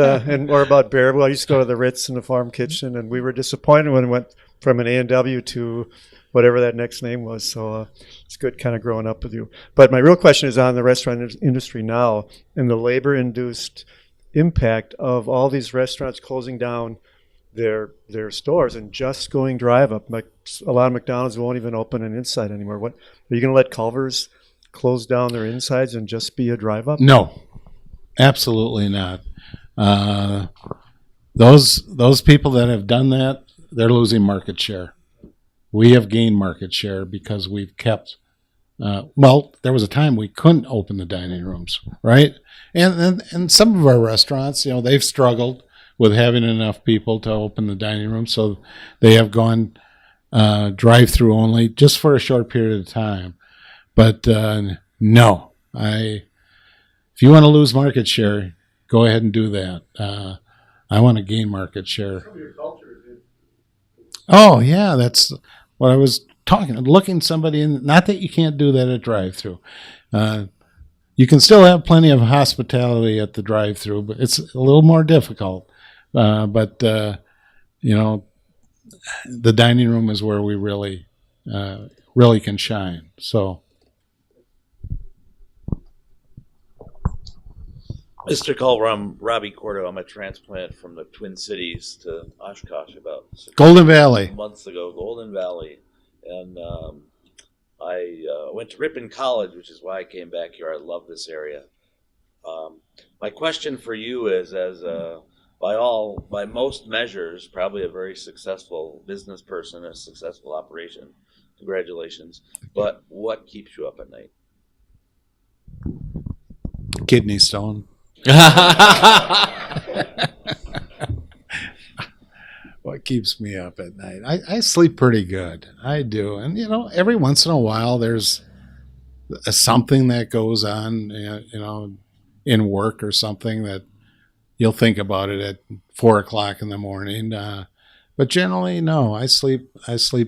or about Baraboo. I used to go to the Ritz and the Farm Kitchen, and we were disappointed when it went from an A&W to whatever that next name was. So it's good kind of growing up with you. But my real question is on the restaurant industry now and the labor-induced impact of all these restaurants closing down their stores and just going drive up. Like a lot of McDonald's won't even open an inside anymore. What are you going to let Culver's close down their insides and just be a drive up? No, absolutely not. Those people that have done that, they're losing market share. We have gained market share because we've kept. There was a time we couldn't open the dining rooms, right? And some of our restaurants, they've struggled with having enough people to open the dining room, so they have gone drive-through only just for a short period of time. But no, if you want to lose market share, go ahead and do that. I want to gain market share. Oh yeah, that's what I was talking. Looking somebody in. Not that you can't do that at drive-through. You can still have plenty of hospitality at the drive-through, but it's a little more difficult. But the dining room is where we really can shine. So, Mr. Culver, I'm Robbie Cordo. I'm a transplant from the Twin Cities to Oshkosh about Golden Valley. months ago, Golden Valley. And I went to Ripon College, which is why I came back here. I love this area. My question for you is, as by most measures, probably a very successful business person, a successful operation. Congratulations. But what keeps you up at night? Kidney stone. What keeps me up at night? I sleep pretty good. I do. And, every once in a while there's something that goes on, in work or something that you'll think about it at 4:00 in the morning. But generally, no, I sleep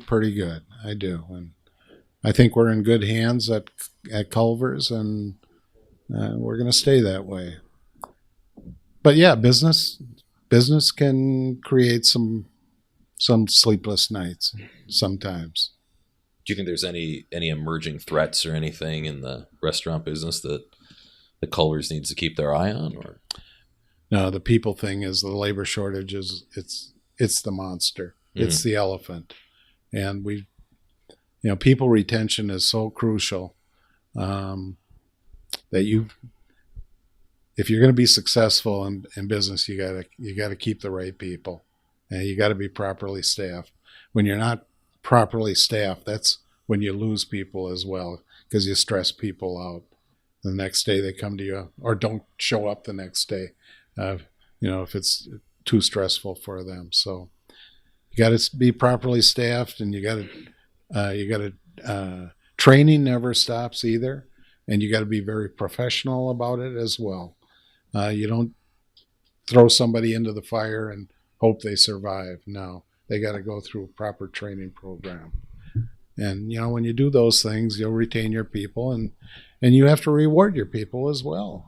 pretty good. I do. And I think we're in good hands at Culver's, and we're going to stay that way. but yeah, business can create some sleepless nights sometimes. Do you think there's any emerging threats or anything in the restaurant business that the Culvers needs to keep their eye on? Or no, the people thing is the labor shortage it's the monster. Mm-hmm. It's the elephant, and people retention is so crucial that if you're going to be successful in business, you gotta keep the right people, and you got to be properly staffed. When you're not properly staffed, that's when you lose people as well, because you stress people out. The next day they come to you or don't show up the next day, if it's too stressful for them. So you got to be properly staffed, and you got to training never stops either, and you got to be very professional about it as well. You don't throw somebody into the fire and hope they survive. No, they got to go through a proper training program. And, when you do those things, you'll retain your people, and you have to reward your people as well.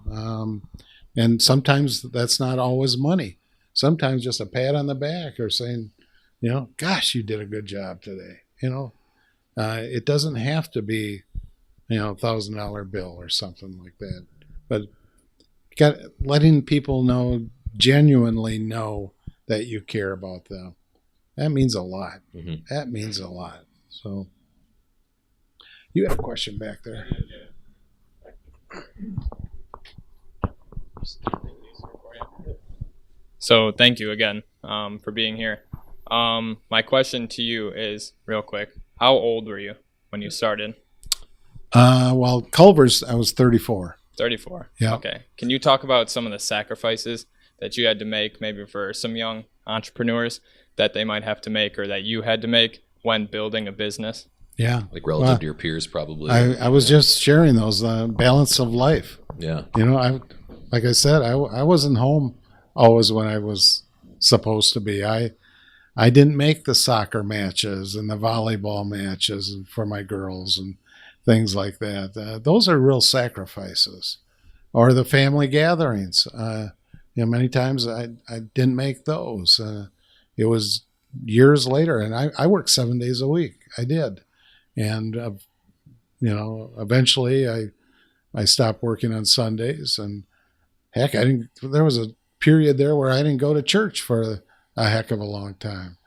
And sometimes that's not always money. Sometimes just a pat on the back or saying, gosh, you did a good job today. It doesn't have to be, $1,000 bill or something like that. But letting people genuinely know that you care about them. That means a lot. Mm-hmm. That means a lot. So you have a question back there. So thank you again for being here. My question to you is, real quick, how old were you when you started? Well, Culver's, I was 34. 34. Yeah. Okay. Can you talk about some of the sacrifices that you had to make, maybe for some young entrepreneurs that they might have to make, or that you had to make when building a business? Yeah. Like relative to your peers, probably. I was just sharing those, balance of life. Yeah. Like I said, I wasn't home always when I was supposed to be. I didn't make the soccer matches and the volleyball matches for my girls and things like that. Those are real sacrifices. Or the family gatherings. Many times I didn't make those. It was years later, and I worked 7 days a week. I did. And, eventually I stopped working on Sundays, and heck, there was a period there where I didn't go to church for a heck of a long time,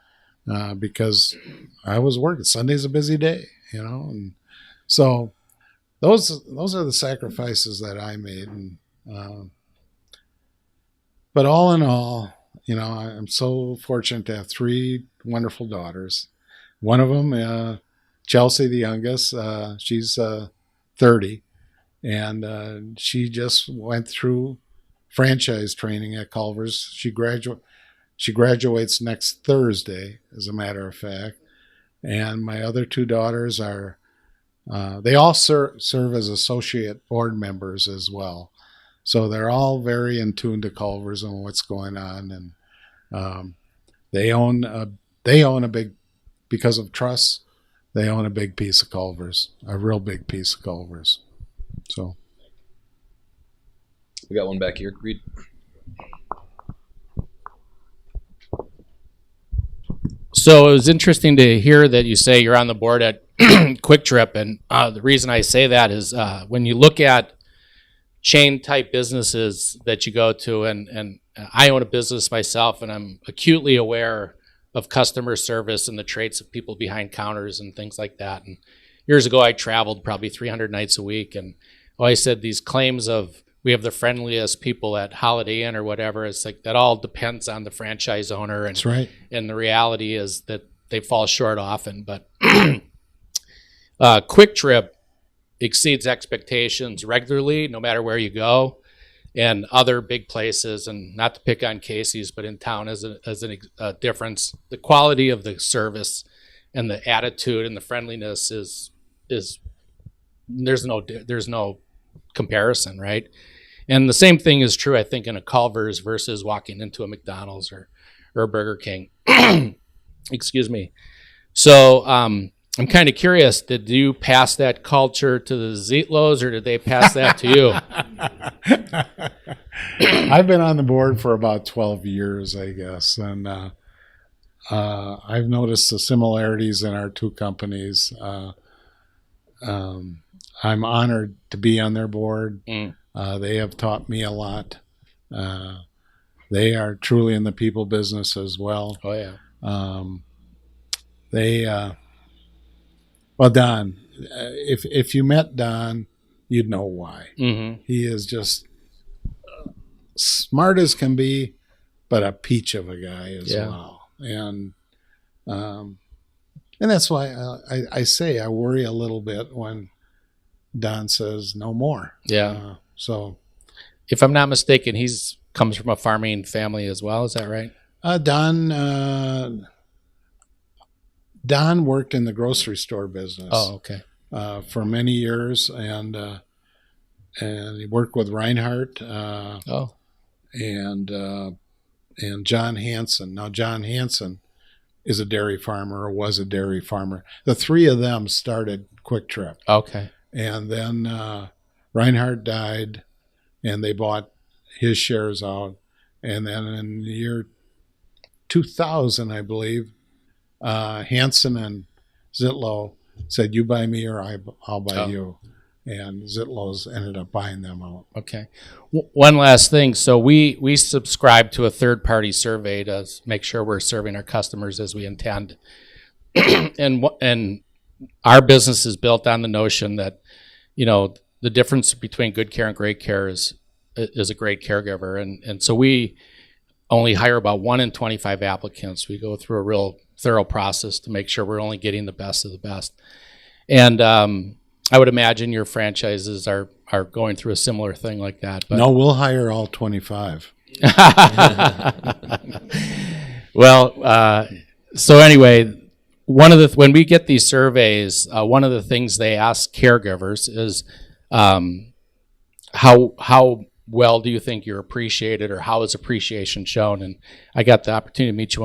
because I was working. Sunday's a busy day, and so those are the sacrifices that I made. And, but all in all, I'm so fortunate to have 3 wonderful daughters. One of them, Chelsea, the youngest, she's 30, and she just went through franchise training at Culver's. She graduates next Thursday, as a matter of fact. And my other 2 daughters are, they all serve as associate board members as well. So they're all very in tune to Culver's and what's going on. And they own a big, because of trust, they own a big piece of Culver's, a real big piece of Culver's. So we got one back here. Reed. So it was interesting to hear that you say you're on the board at Quick Trip, and the reason I say that is when you look at chain type businesses that you go to, and I own a business myself, and I'm acutely aware of customer service and the traits of people behind counters and things like that. And years ago, I traveled probably 300 nights a week, and I said these claims of we have the friendliest people at Holiday Inn or whatever. It's like that all depends on the franchise owner. And, that's right. And the reality is that they fall short often. But Quick Trip exceeds expectations regularly, no matter where you go. And other big places, and not to pick on Casey's, but in town as a difference, the quality of the service and the attitude and the friendliness is there's no comparison, right? And the same thing is true, I think, in a Culver's versus walking into a McDonald's or a Burger King. Excuse me. So I'm kind of curious, did you pass that culture to the Zietlows, or did they pass that to you? I've been on the board for about 12 years, I guess, and I've noticed the similarities in our two companies. I'm honored to be on their board. They have taught me a lot. They are truly in the people business as well. Oh, yeah. Well, Don, if you met Don, you'd know why. Mm-hmm. He is just smart as can be, but a peach of a guy as well. And that's why I say I worry a little bit when Don says no more. Yeah. So, if I'm not mistaken, he's comes from a farming family as well. Is that right? Don worked in the grocery store business. Oh, okay. For many years, and he worked with Reinhardt. And John Hansen. Now, John Hansen is a dairy farmer, or was a dairy farmer. The three of them started Quick Trip. Okay. And then Reinhardt died, and they bought his shares out. And then in the year 2000, I believe, Hansen and Zitlow said, "You buy me, or I'll buy you." And Zitlow's ended up buying them out. Okay. One last thing. So we subscribe to a third-party survey to make sure we're serving our customers as we intend. and our business is built on the notion that, the difference between good care and great care is a great caregiver. And so we only hire about 1 in 25 applicants. We go through a real thorough process to make sure we're only getting the best of the best. And I would imagine your franchises are going through a similar thing like that. But no, we'll hire all 25. Well, so anyway, when we get these surveys, one of the things they ask caregivers is how well do you think you're appreciated, or how is appreciation shown? And I got the opportunity to meet you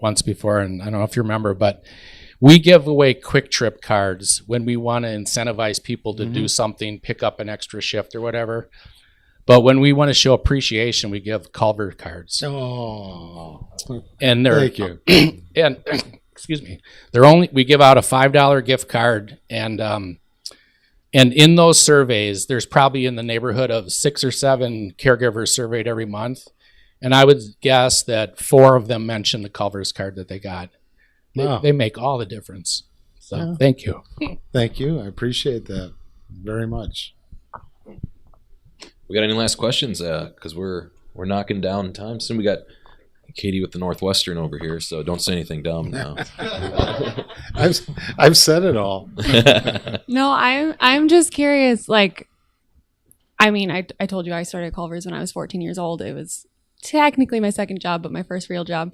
once before, and I don't know if you remember, but we give away Quick Trip cards when we want to incentivize people to do something, pick up an extra shift or whatever. But when we want to show appreciation, we give Culver cards. Oh, and thank you. And excuse me, we give out a $5 gift card, and in those surveys, there's probably in the neighborhood of 6 or 7 caregivers surveyed every month, and I would guess that 4 of them mentioned the Culver's card that they got. They make all the difference. So Thank you. Thank you. I appreciate that very much. We got any last questions? Because we're knocking down time soon. We got Katie with the Northwestern over here, so don't say anything dumb now. I've said it all. No, I'm just curious. Like, I mean, I told you I started Culver's when I was 14 years old. It was technically my second job, but my first real job.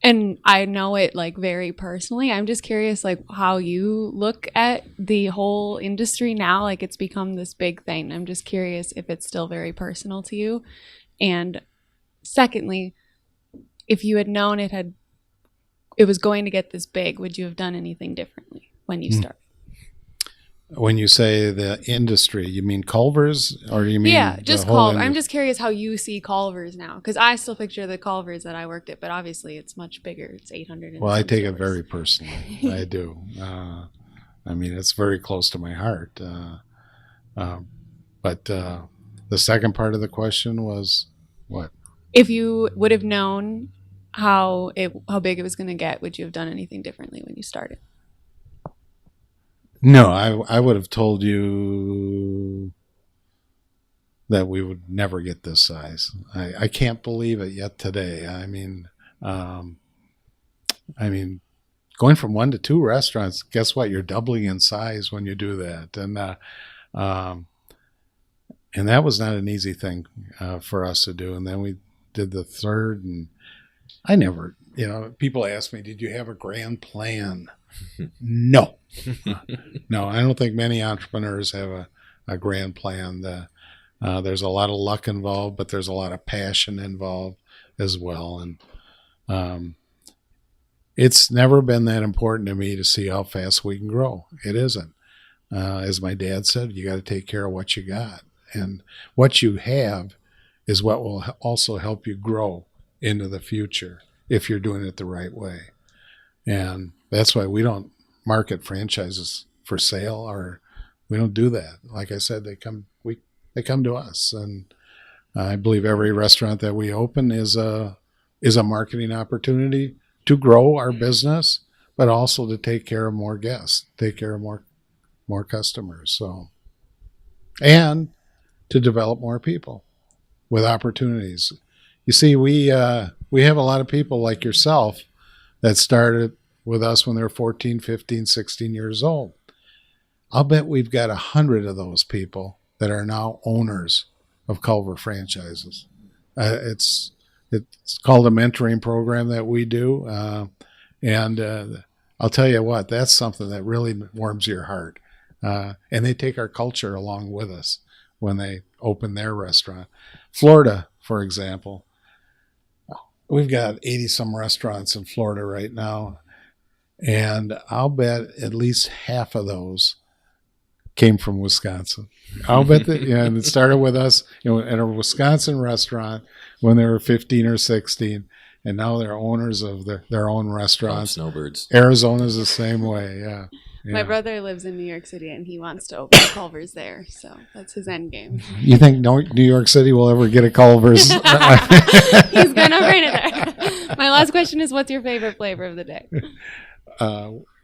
And I know it like very personally. I'm just curious, like, how you look at the whole industry now. Like, it's become this big thing. I'm just curious if it's still very personal to you. And secondly, if you had known it was going to get this big, would you have done anything differently when you started? When you say the industry, you mean Culver's, or you mean just Culver? I'm just curious how you see Culver's now, because I still picture the Culver's that I worked at, but obviously it's much bigger. It's 800. Well, I take it very personally. I do. I mean, it's very close to my heart. But the second part of the question was what? If you would have known how big it was going to get, would you have done anything differently when you started? No, I would have told you that we would never get this size. I can't believe it yet today. I mean, going from 1 to 2 restaurants, guess what? You're doubling in size when you do that. And that was not an easy thing for us to do. And then we did the third, and I never, people ask me, did you have a grand plan? No. No, I don't think many entrepreneurs have a grand plan. There's a lot of luck involved, but there's a lot of passion involved as well. And it's never been that important to me to see how fast we can grow. It isn't. As my dad said, you got to take care of what you got. And what you have is what will also help you grow into the future if you're doing it the right way. And that's why we don't market franchises for sale, or we don't do that. Like I said, they come to us, and I believe every restaurant that we open is a marketing opportunity to grow our business, but also to take care of more guests, take care of more customers. So, and to develop more people with opportunities. You see, we have a lot of people like yourself that started with us when they were 14, 15, 16 years old. I'll bet we've got 100 of those people that are now owners of Culver franchises. It's called a mentoring program that we do. And I'll tell you what, that's something that really warms your heart. And they take our culture along with us when they open their restaurant. Florida, for example, we've got 80-some restaurants in Florida right now. And I'll bet at least half of those came from Wisconsin. I'll bet that, and it started with us, at a Wisconsin restaurant when they were 15 or 16, and now they're owners of their own restaurants. Snowbirds. Arizona's the same way, yeah. My brother lives in New York City, and he wants to open Culver's there, so that's his end game. You think New York City will ever get a Culver's? He's gonna bring it there. My last question is, what's your favorite flavor of the day?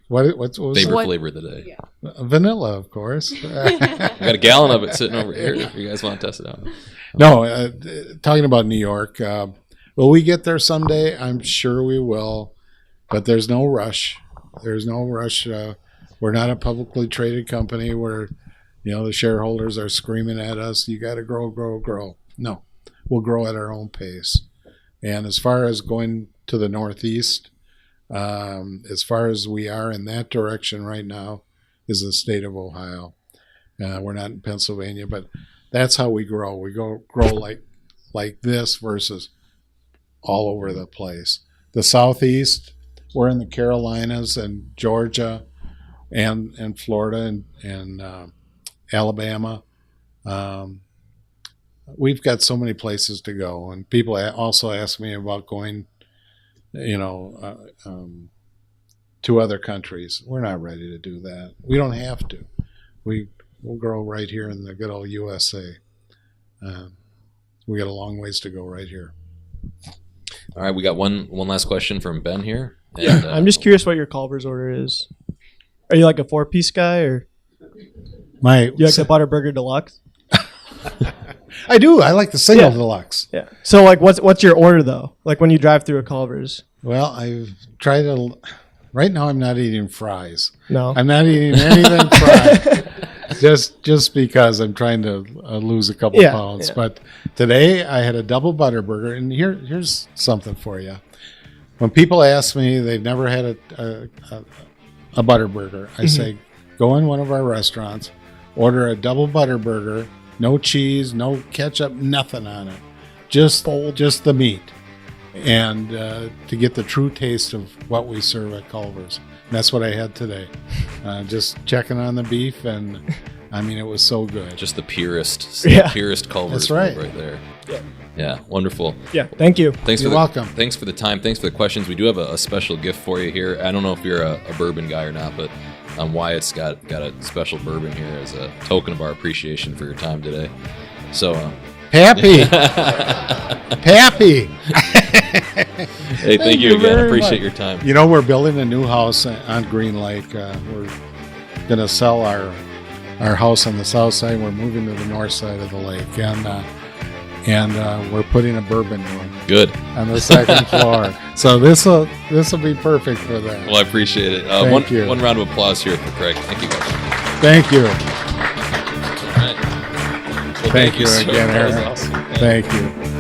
What's favorite flavor of the day? Yeah. Vanilla, of course. I got a gallon of it sitting over here if you guys want to test it out. No, talking about New York, will we get there someday? I'm sure we will, but there's no rush. There's no rush. We're not a publicly traded company where, the shareholders are screaming at us, you got to grow, grow, grow. No, we'll grow at our own pace. And as far as going to the Northeast, as far as we are in that direction right now, is the state of Ohio. We're not in Pennsylvania, but that's how we grow. We grow like this versus all over the place. The Southeast, we're in the Carolinas and Georgia and Florida and Alabama. We've got so many places to go, and people also ask me about going to other countries. We're not ready to do that. We don't have to. We'll grow right here in the good old USA. We got a long ways to go right here. All right, we got one last question from Ben here. And, I'm just curious what your Culver's order is. Are you like a 4-piece guy, or you like the ButterBurger Deluxe? I do. I like the single deluxe. Yeah. So like, what's your order though? Like when you drive through a Culver's? Well, I've tried to. Right now, I'm not eating fries. No, I'm not eating anything fried. Just because I'm trying to lose a couple pounds. Yeah. But today I had a double ButterBurger, and here's something for you. When people ask me they've never had a ButterBurger, I say, go in one of our restaurants, order a double ButterBurger, no cheese, no ketchup, nothing on it, just the meat, and to get the true taste of what we serve at Culver's. And that's what I had today. Just checking on the beef, and I mean, it was so good. Just the purest Culver's. That's right. Right there. Yeah, wonderful. Yeah, thank you. You're welcome. Thanks for the time. Thanks for the questions. We do have a special gift for you here. I don't know if you're a bourbon guy or not, but Wyatt's got a special bourbon here as a token of our appreciation for your time today. So happy. Hey, thank you again. I appreciate your time. We're building a new house on Green Lake. We're going to sell our house on the south side. We're moving to the north side of the lake, and we're putting a bourbon room. Good. On the second floor. So this will be perfect for that. Well, I appreciate it. Thank you. One round of applause here for Craig. Thank you, guys. Thank you. All right. Well, thank you again, Aaron. Awesome. Thank you.